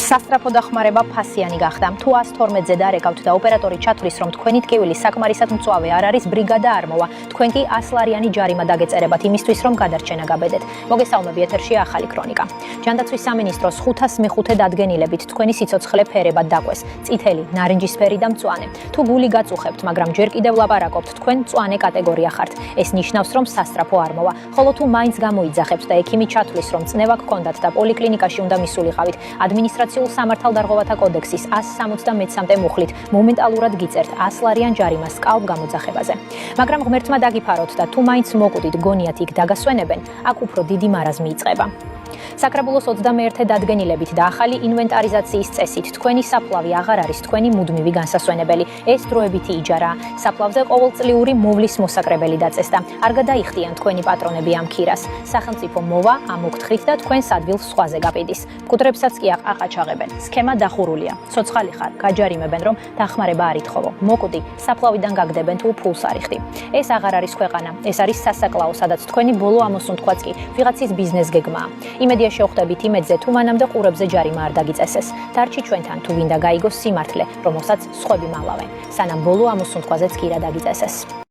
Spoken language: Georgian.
სასტრაფო დახმარება ფასიანი გახდა. თუ 112-ზე დარეკავთ და ოპერატორი ჩათვლის, რომ თქვენი ტკივილი საკმარისად მწვავე არ არის, ბრიგადა არ მოვა. თქვენ კი 100 ლარიანი ჯარიმა დაგეწერებათ იმისთვის, რომ გადარჩენა გაბედეთ. მოგესალმები, ეთერშია ახალი ქრონიკა. ჯანდაცვის სამინისტროს 505 დადგენილებით თქვენი სიცოცხლე ფერებად დაკვეს. წითელი, ნარინჯისფერი და მწვანე. თუ გული გაწუხებთ, მაგრამ ჯერ კიდევ ლაპარაკობთ, თქვენ მწვანე კატეგორია ხართ. ეს ნიშნავს, რომ სასტრაფო არ მოვა. ხოლო თუ მაინც გამოიძახებთ და ექიმი ჩათვლის, რომ წნევა გქონდათ და პოლიკლინიკაში უნდა მისულიყავით, ადმინისტრაციულ სამართალდარღვევათა კოდექსის 173 მუხლით მომენტალურად გიწერთ 100 ლარიან ჯარიმას სკალპ გამოძახებაზე. მაგრამ ღმერთმა დაგიფაროთ და თუ მაინც მოგყვდით გონიათ იქ დაგასვენებენ, აქ უფრო დიდი მარაზმი იწყება. საკრებულოს 21 დადგენილებით და ახალი ინვენტარიზაციის წესით თქვენი საფლავი აღარ არის თქვენი მუდმივი განსასვენებელი. ეს დროებითი იჯარაა. საფლავზე ყოველწლიური მოვლის მოსაკრებელი დაწესდა. არ გადაიხდიან თქვენი პატრონები ამ ქირას. სახელმწიფო მოვა, ამოგთხრით და თქვენს ადგილს სხვაზე გაპიდის. მკვდრებსაც კი აყაჩაღებენ. სქემა დახურულია. ცოცხალი ხარ, გაჯარიმებენ, რომ დახმარება არ ითხოვო. მოკვდი, საფლავიდან გაგდებენ თუ ფულს არ იხდი. ეს აღარ არის ქვეყანა, ეს არის სასაკლაო, სადაც თქვენი ბოლო ამოსუნთქვაც კი ვიღაცის ბიზნეს გეგმაა. იმედია შევხვდებით იმედზე, თუ მანამდე ყურებზე ჯარიმა არ დაგიწესეს. დარჩი ჩვენთან, თუ ვინდა გაიგოს სიმართლე, რომელსაც სხვები მალავენ. სანამ ბოლო ამოსუნთქვაზეც კი რა დაგიწესეს.